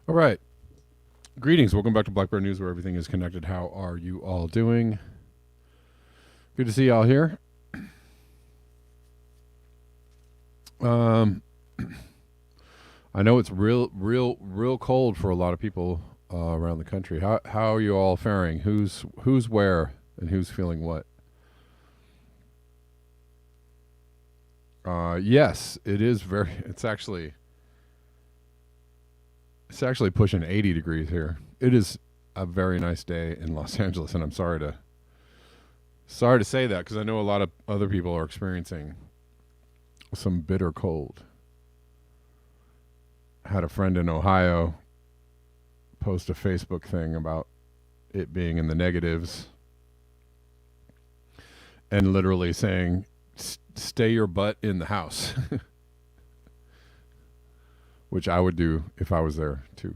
All right. Greetings. Welcome back to Blackbird News, where everything is connected. How are you all doing? Good to see y'all here. Um, I know it's real cold for a lot of people around the country. How are you all faring? Who's where and who's feeling what? Yes, it is very. It's actually pushing 80 degrees here. It is a very nice day in Los Angeles, and I'm sorry to say that because I know a lot of other people are experiencing some bitter cold. I had a friend in Ohio post a Facebook thing about it being in the negatives and literally saying, "Stay your butt in the house," which I would do if I was there too.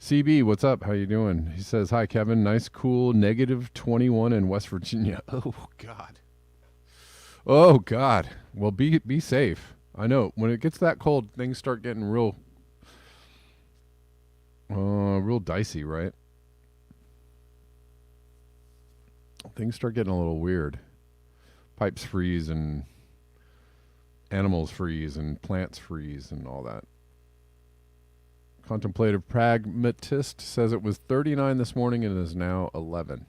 CB, what's up? How you doing? He says, "Hi, Kevin. Nice, cool, -21 in West Virginia." Oh God. Oh God. Well, be safe. I know when it gets that cold, things start getting real dicey, right? Things start getting a little weird. Pipes freeze and animals freeze and plants freeze and all that. Contemplative pragmatist says it was 39 this morning and it is now 11.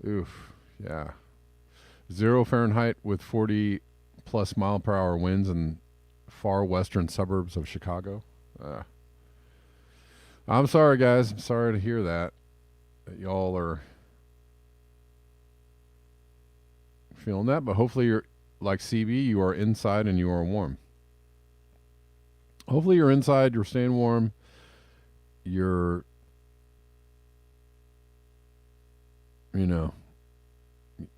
Oof. Yeah. 0 Fahrenheit with 40 plus mile per hour winds in far western suburbs of Chicago. I'm sorry, guys. I'm sorry to hear that y'all are feeling that, but hopefully you're like CB, you are inside and you are warm. Hopefully you're inside, you're staying warm, you're, you know,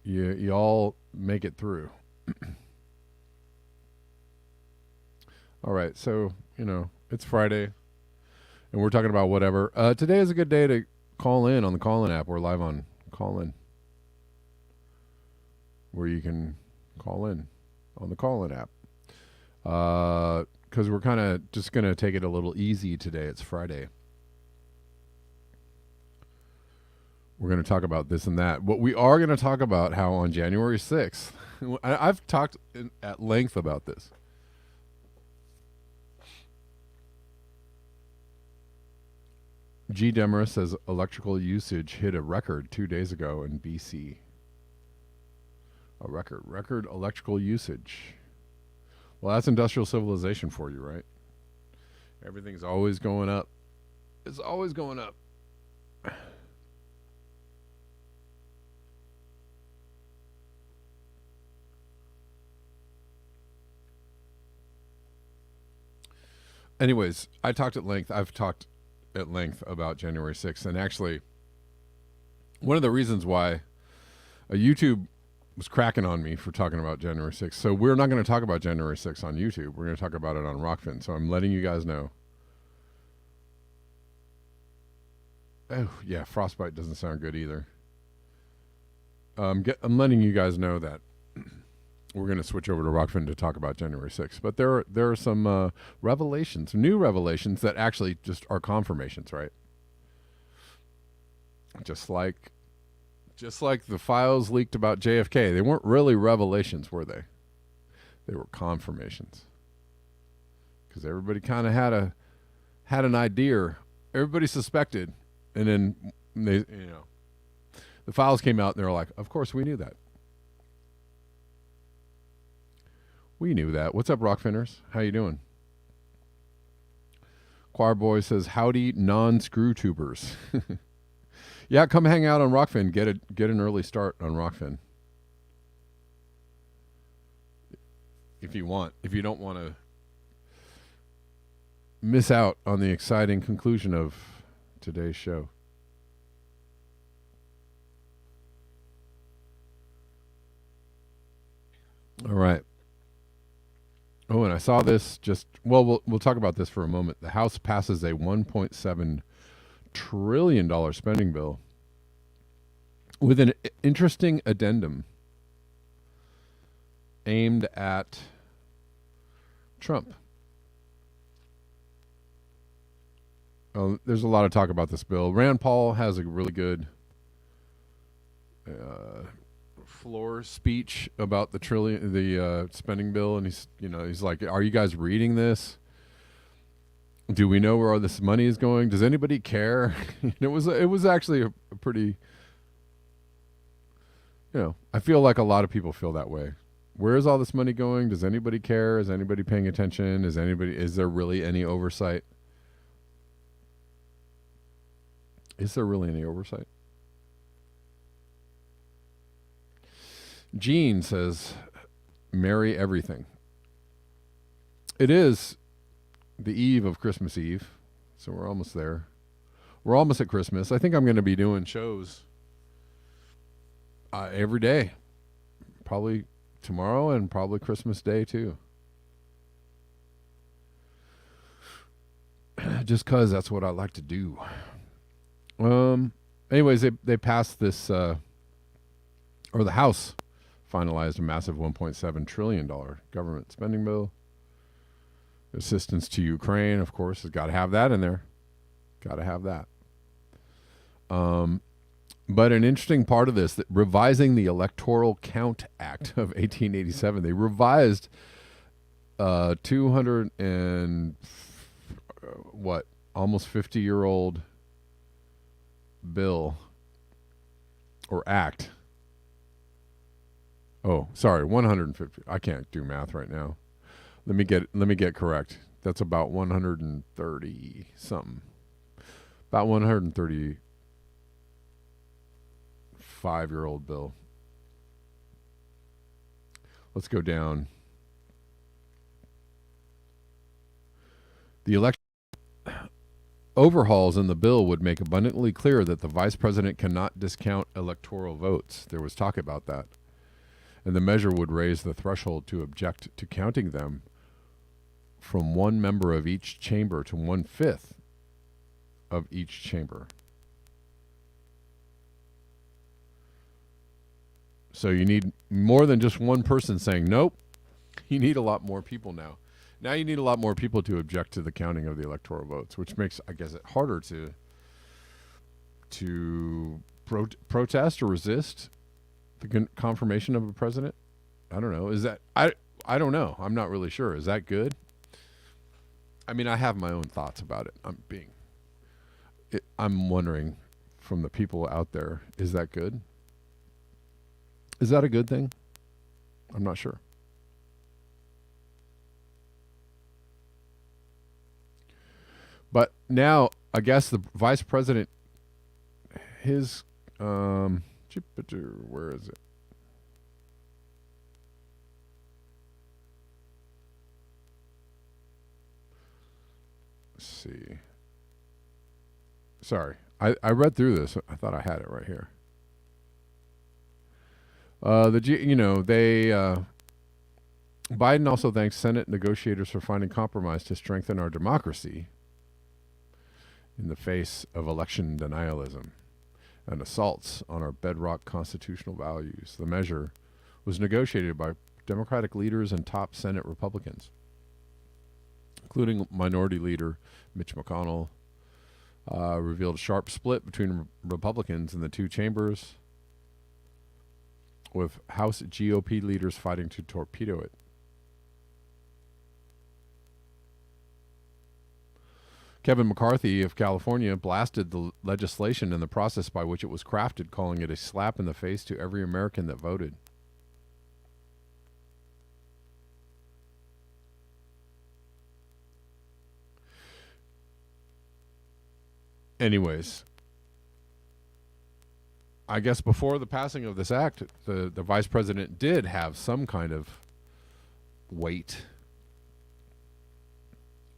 you all make it through. All right, so, it's Friday and we're talking about whatever. Today is a good day to call in on the Call In app. We're live on Call In, where you can call in on the Call In app. Because we're kind of just going to take it a little easy today. It's Friday. We're going to talk about this and that. But we are going to talk about how on January 6th, I've talked at length about this. G. Demarest says electrical usage hit a record 2 days ago in BC. A record electrical usage. Well, that's industrial civilization for you, right? Everything's always going up. It's always going up. Anyways, I've talked at length about January 6th. And actually, one of the reasons why YouTube was cracking on me for talking about January 6th. So we're not going to talk about January 6th on YouTube. We're going to talk about it on Rockfin. So I'm letting you guys know. Oh, yeah, frostbite doesn't sound good either. I'm letting you guys know that we're going to switch over to Rockfin to talk about January 6th. But there are some revelations, new revelations that actually just are confirmations, right? Just like the files leaked about JFK, they weren't really revelations, were they? They were confirmations. Because everybody kind of had an idea. Everybody suspected, and then the files came out, and they were like, "Of course, we knew that. We knew that." What's up, Rockfinners? How you doing? Choir Boy says, "Howdy, non-screw tubers." Yeah, come hang out on Rockfin. Get an early start on Rockfin. If you want. If you don't want to miss out on the exciting conclusion of today's show. All right. Oh, and I saw this we'll talk about this for a moment. The House passes a $1.7 trillion spending bill with an interesting addendum. aimed at Trump. Oh, there's a lot of talk about this bill. Rand Paul has a really good floor speech about the spending bill, and he's like, "Are you guys reading this? Do we know where all this money is going? Does anybody care?" It was actually a pretty, I feel like a lot of people feel that way. Where is all this money going? Does anybody care? Is anybody paying attention? Is there really any oversight? Is there really any oversight? Gene says, "Merry everything." It is the eve of Christmas Eve, so we're almost there. We're almost at Christmas. I think I'm going to be doing shows every day, probably tomorrow and probably Christmas Day too. Just because that's what I like to do. Anyways, they passed this, or the House finalized a massive $1.7 trillion government spending bill. Assistance to Ukraine, of course, has got to have that in there. Got to have that. But an interesting part of this, that revising the Electoral Count Act of 1887, they revised 200 and almost 50-year-old bill or act. Oh, sorry, 150. I can't do math right now. Let me get correct. That's about 130 something. About 135-year-old bill. Let's go down. The election overhauls in the bill would make abundantly clear that the vice president cannot discount electoral votes. There was talk about that. And the measure would raise the threshold to object to counting them from one member of each chamber to 1/5 of each chamber. So you need more than just one person saying nope. You need a lot more people now. Now you need a lot more people to object to the counting of the electoral votes, which makes, I guess, it harder to protest or resist the confirmation of a president. I don't know. Is that I don't know. I'm not really sure. Is that good? I mean, I have my own thoughts about it. I'm wondering from the people out there, is that good? Is that a good thing? I'm not sure. But now, I guess the vice president, his, where is it? Let's see. Sorry, I read through this. I thought I had it right here. Biden also thanks Senate negotiators for finding compromise to strengthen our democracy in the face of election denialism and assaults on our bedrock constitutional values. The measure was negotiated by Democratic leaders and top Senate Republicans, including Minority Leader Mitch McConnell, revealed a sharp split between Republicans in the two chambers, with House GOP leaders fighting to torpedo it. Kevin McCarthy of California blasted the legislation and the process by which it was crafted, calling it a slap in the face to every American that voted. Anyways, I guess before the passing of this act, the vice president did have some kind of weight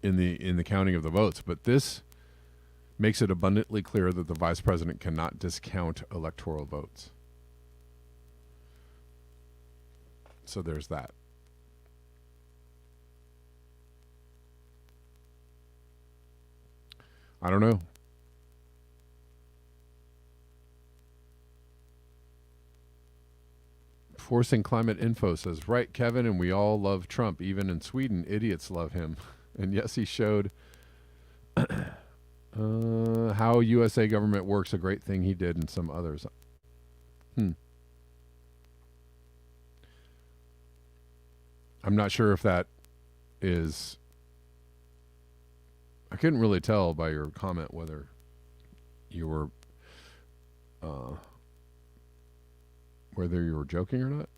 in the counting of the votes, but this makes it abundantly clear that the vice president cannot discount electoral votes. So there's that. I don't know. Forcing Climate Info says, right, Kevin, and we all love Trump. Even in Sweden, idiots love him. And yes, he showed how USA government works, a great thing he did, and some others. I'm not sure if that is... I couldn't really tell by your comment whether you were joking or not.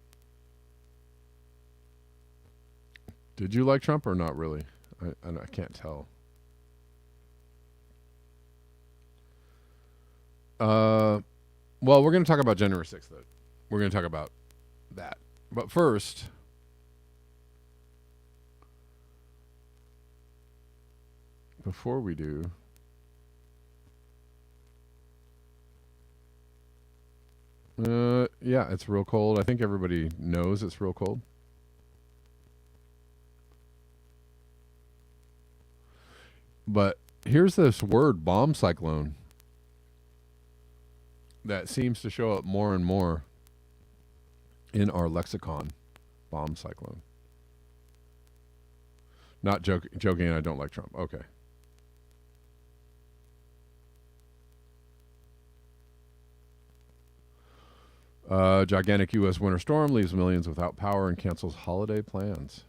Did you like Trump or not really? I can't tell. Well, we're going to talk about January 6th, though. We're going to talk about that. But first, before we do, yeah, it's real cold. I think everybody knows it's real cold. But here's this word, bomb cyclone, that seems to show up more and more in our lexicon. Bomb cyclone. Not joking, I don't like Trump. Okay. Gigantic U.S. winter storm leaves millions without power and cancels holiday plans.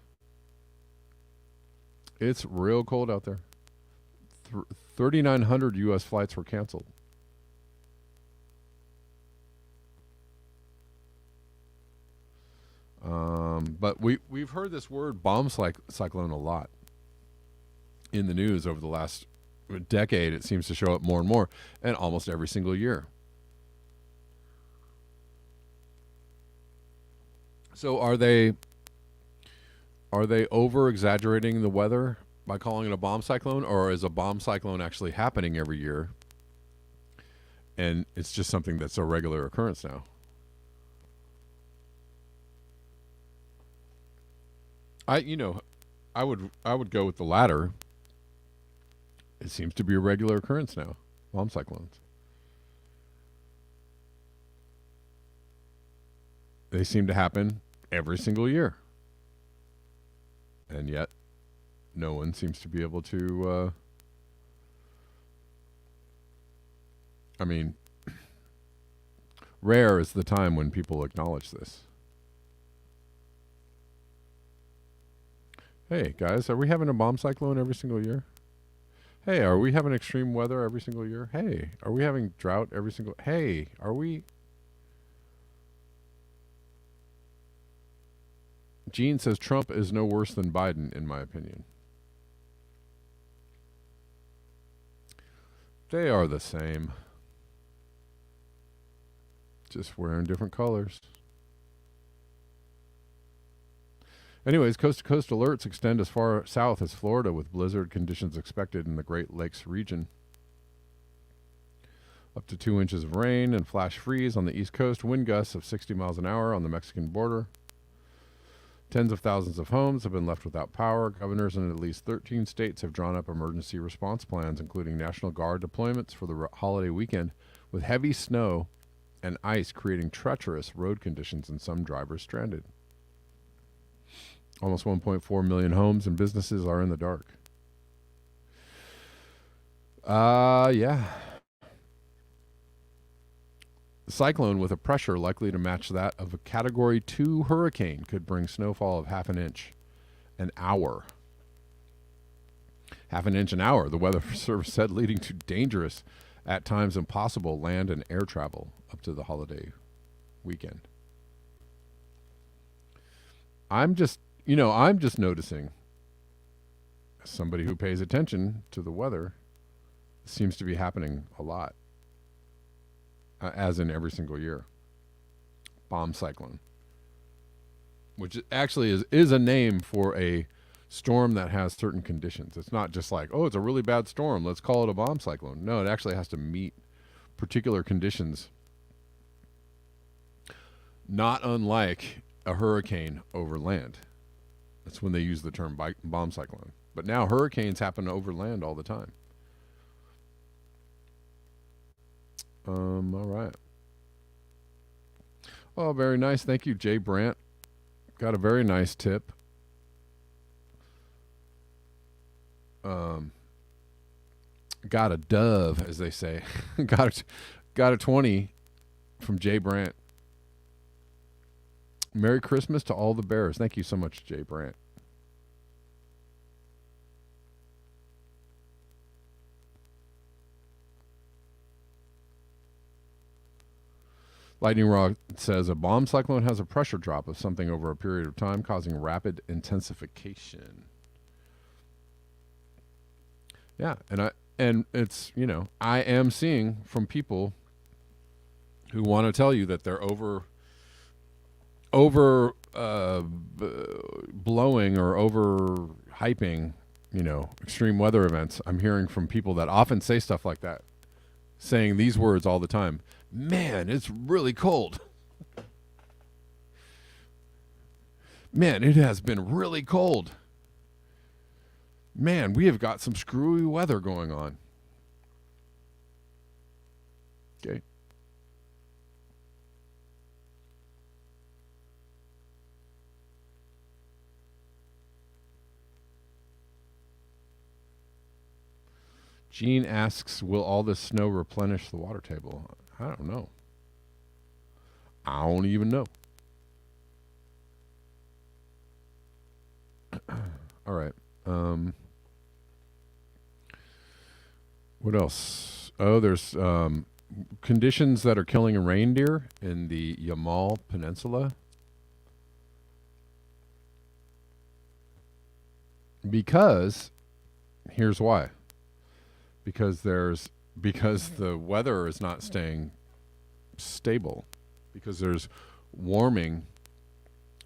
It's real cold out there. 3,900 U.S. flights were canceled. But we've heard this word bomb cyclone a lot in the news over the last decade. It seems to show up more and more, and almost every single year. So are they over exaggerating the weather by calling it a bomb cyclone, or is a bomb cyclone actually happening every year and it's just something that's a regular occurrence now? I would go with the latter. It seems to be a regular occurrence now, bomb cyclones. They seem to happen every single year. And yet, no one seems to be able to... rare is the time when people acknowledge this. Hey, guys, are we having a bomb cyclone every single year? Hey, are we having extreme weather every single year? Hey, are we having drought every single... Hey, are we... Gene says Trump is no worse than Biden, in my opinion. They are the same. Just wearing different colors. Anyways, coast-to-coast alerts extend as far south as Florida, with blizzard conditions expected in the Great Lakes region. Up to 2 inches of rain and flash freeze on the East Coast, wind gusts of 60 miles an hour on the Mexican border. Tens of thousands of homes have been left without power. Governors in at least 13 states have drawn up emergency response plans, including National Guard deployments for the holiday weekend, with heavy snow and ice creating treacherous road conditions and some drivers stranded. Almost 1.4 million homes and businesses are in the dark. Yeah. The cyclone, with a pressure likely to match that of a Category 2 hurricane, could bring snowfall of half an inch an hour. Half an inch an hour, the Weather Service said, leading to dangerous, at times impossible, land and air travel up to the holiday weekend. I'm just noticing, as somebody who pays attention to the weather, it seems to be happening a lot. As in every single year. Bomb cyclone. Which actually is a name for a storm that has certain conditions. It's not just like, oh, it's a really bad storm, let's call it a bomb cyclone. No, it actually has to meet particular conditions. Not unlike a hurricane over land. That's when they use the term bomb cyclone. But now hurricanes happen over land all the time. All right. Oh, very nice. Thank you, Jay Brandt. Got a very nice tip. Got a dove, as they say. got a 20 from Jay Brandt. Merry Christmas to all the bears. Thank you so much, Jay Brandt. Lightning Rod says a bomb cyclone has a pressure drop of something over a period of time, causing rapid intensification. Yeah, and it's, I am seeing from people who want to tell you that they're blowing or over hyping, extreme weather events. I'm hearing from people that often say stuff like that, saying these words all the time. Man, it's really cold. Man, it has been really cold. Man, we have got some screwy weather going on. Okay. Gene asks, will all this snow replenish the water table? I don't know. I don't even know. All right. What else? Oh, there's conditions that are killing reindeer in the Yamal Peninsula. Because, here's why. Because the weather is not staying stable. Because there's warming,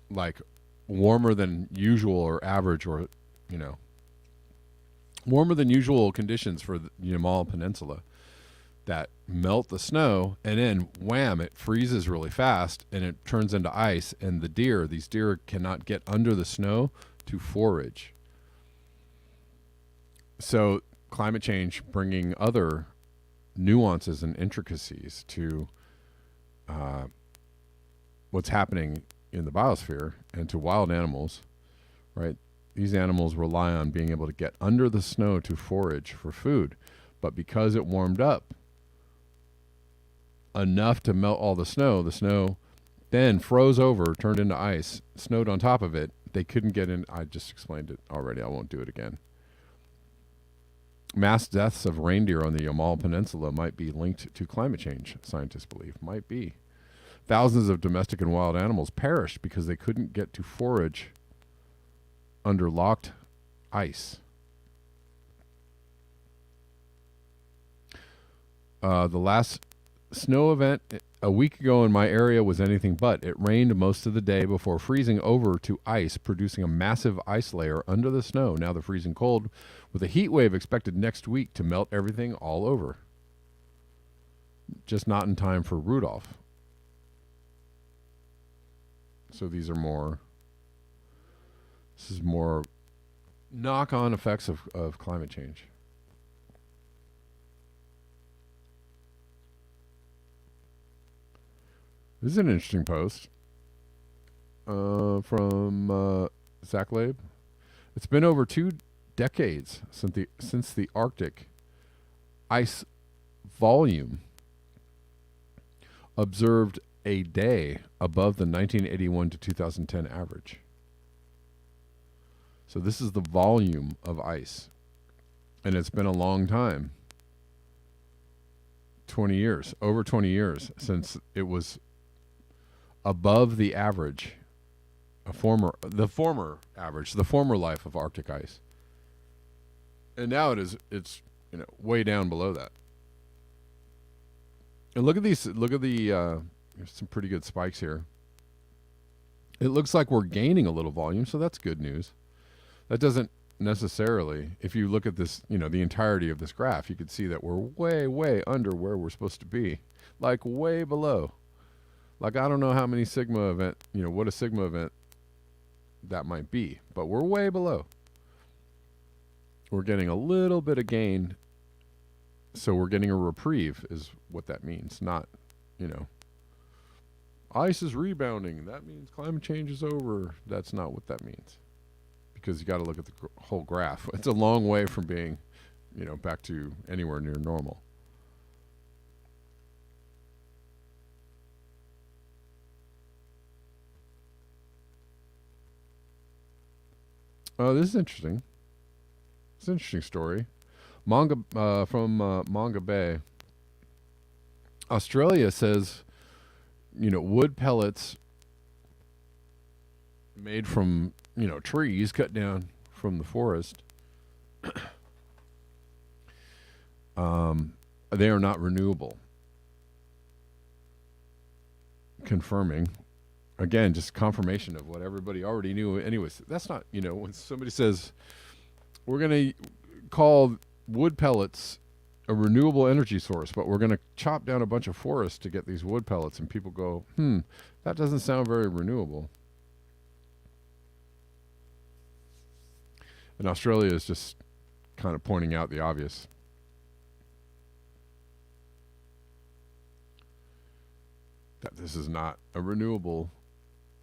like warmer than usual or average, or warmer than usual conditions for the Yamal Peninsula that melt the snow, and then wham, it freezes really fast and it turns into ice, and these deer cannot get under the snow to forage. So climate change bringing other nuances and intricacies to what's happening in the biosphere and to wild animals, right? These animals rely on being able to get under the snow to forage for food. But because it warmed up enough to melt all the snow then froze over, turned into ice, snowed on top of it. They couldn't get in. I just explained it already. I won't do it again. Mass deaths of reindeer on the Yamal Peninsula might be linked to climate change, scientists believe. Might be. Thousands of domestic and wild animals perished because they couldn't get to forage under locked ice. The last snow event a week ago in my area was anything but. It rained most of the day before freezing over to ice, producing a massive ice layer under the snow. Now the freezing cold, with a heat wave expected next week to melt everything all over. Just not in time for Rudolph. So this is more knock-on effects of climate change. This is an interesting post from Zach Labe. It's been over 2 decades since the Arctic ice volume observed a day above the 1981 to 2010 average. So this is the volume of ice. And it's been a long time. 20 years, over 20 years since it was above the average, the former life of Arctic ice. And now it's way down below that. And look at there's some pretty good spikes here. It looks like we're gaining a little volume, so that's good news. That doesn't necessarily, if you look at this, the entirety of this graph, you could see that we're way, way under where we're supposed to be, like way below. Like, I don't know how many sigma event, what a sigma event that might be, but we're way below. We're getting a little bit of gain, so we're getting a reprieve is what that means, not, Ice is rebounding. That means climate change is over. That's not what that means. Because you got to look at the whole graph. It's a long way from being, back to anywhere near normal. Oh, this is interesting. It's an interesting story. From Manga Bay. Australia says, wood pellets made from, trees cut down from the forest, they are not renewable. Confirming, again, just confirmation of what everybody already knew. Anyways, that's not, when somebody says, we're going to call wood pellets a renewable energy source, but we're going to chop down a bunch of forests to get these wood pellets, and people go, that doesn't sound very renewable. And Australia is just kind of pointing out the obvious. That this is not a renewable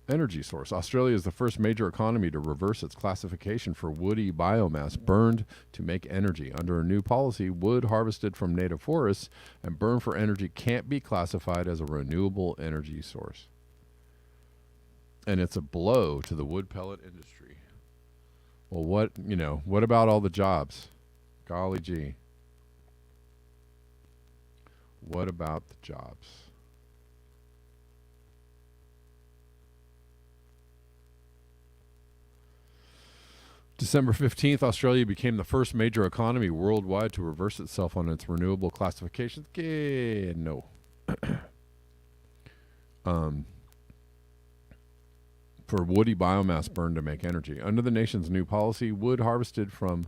energy source. Australia is the first major economy to reverse its classification for woody biomass burned to make energy. Under a new policy, wood harvested from native forests and burned for energy can't be classified as a renewable energy source. And it's a blow to the wood pellet industry. Well, what about all the jobs? Golly gee. What about the jobs? December 15th, Australia became the first major economy worldwide to reverse itself on its renewable classification. No. For woody biomass burned to make energy. Under the nation's new policy, wood harvested from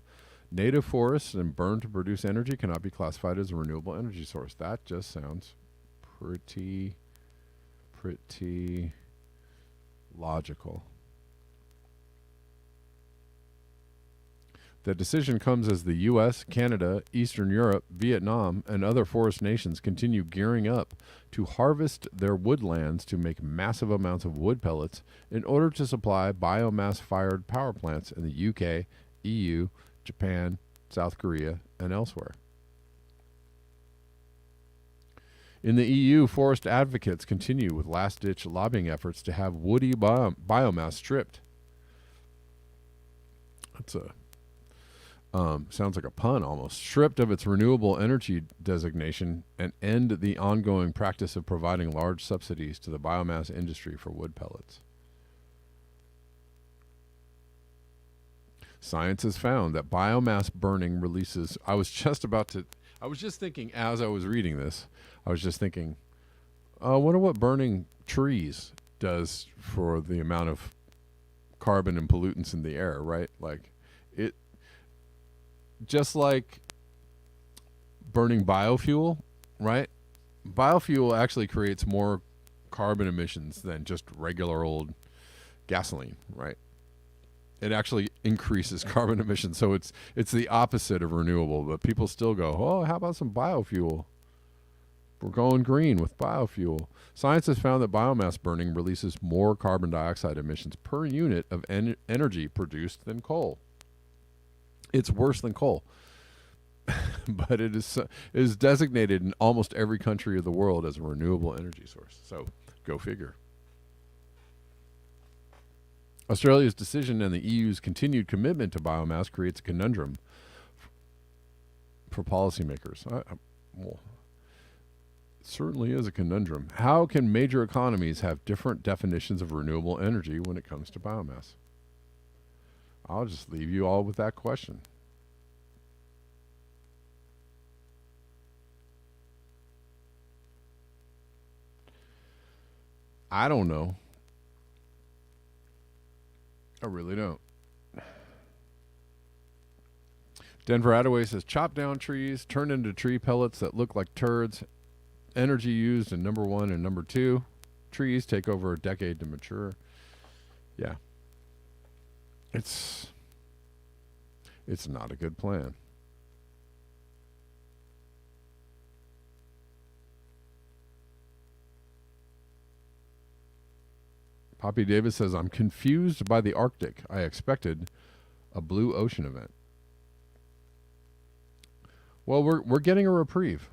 native forests and burned to produce energy cannot be classified as a renewable energy source. That just sounds pretty logical. The decision comes as the U.S., Canada, Eastern Europe, Vietnam, and other forest nations continue gearing up to harvest their woodlands to make massive amounts of wood pellets in order to supply biomass-fired power plants in the UK, EU, Japan, South Korea, and elsewhere. In the EU, forest advocates continue with last-ditch lobbying efforts to have woody biomass stripped. That's a sounds like a pun almost. Stripped of its renewable energy designation and end the ongoing practice of providing large subsidies to the biomass industry for wood pellets. Science has found that biomass burning releases. I was just thinking as I was reading this, I wonder what burning trees does for the amount of carbon and pollutants in the air, right? Like it. Just like burning biofuel, right? Biofuel actually creates more carbon emissions than just regular old gasoline, right? It actually increases carbon emissions. So it's the opposite of renewable, but people still go, oh, how about some biofuel? We're going green with biofuel. Science has found that biomass burning releases more carbon dioxide emissions per unit of energy produced than coal. It's worse than coal, but it is designated in almost every country of the world as a renewable energy source. So go figure. Australia's decision and the EU's continued commitment to biomass creates a conundrum for policymakers. Well, it certainly is a conundrum. How can major economies have different definitions of renewable energy when it comes to biomass? I'll just leave you all with that question. I don't know. I really don't. Denver Attaway says chop down trees, turn into tree pellets that look like turds. Energy used in number 1 and number 2. Trees take over a decade to mature. Yeah. It's not a good plan. Poppy Davis says, I'm confused by the Arctic. I expected a blue ocean event. Well, we're getting a reprieve.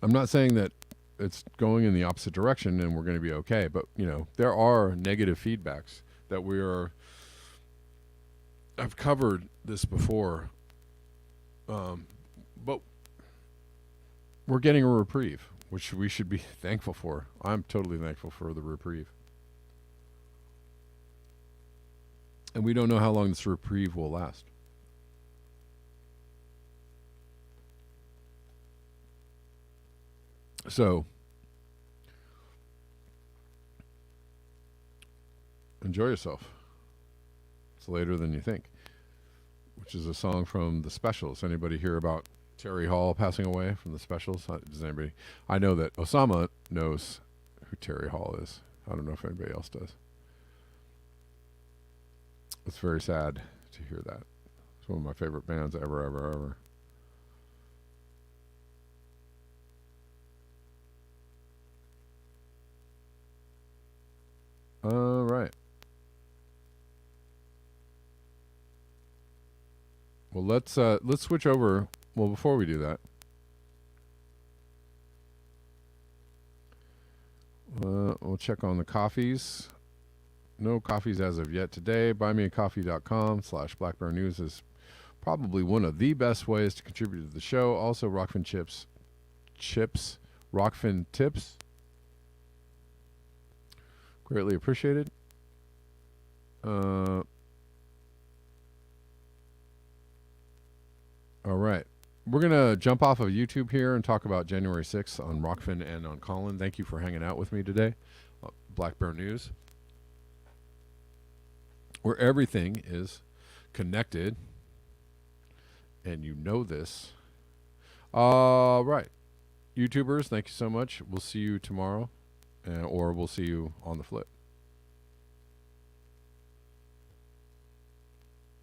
I'm not saying that it's going in the opposite direction and we're going to be okay, but there are negative feedbacks that I've covered this before, but we're getting a reprieve, which we should be thankful for. I'm totally thankful for the reprieve. And we don't know how long this reprieve will last. So, enjoy yourself. It's later than you think, which is a song from The Specials. Anybody hear about Terry Hall passing away from The Specials? Does anybody? I know that Osama knows who Terry Hall is. I don't know if anybody else does. It's very sad to hear that. It's one of my favorite bands ever, ever, ever. All right. Well, let's switch over. Well, before we do that, we'll check on the coffees. No coffees as of yet today. BuyMeACoffee.com/BlackBearNews is probably one of the best ways to contribute to the show. Also, Rockfin chips, Rockfin tips. Greatly appreciated. All right. We're going to jump off of YouTube here and talk about January 6th on Rockfin and on Colin. Thank you for hanging out with me today. Black Bear News, where everything is connected. And you know this. All right. YouTubers, thank you so much. We'll see you tomorrow, or we'll see you on the flip.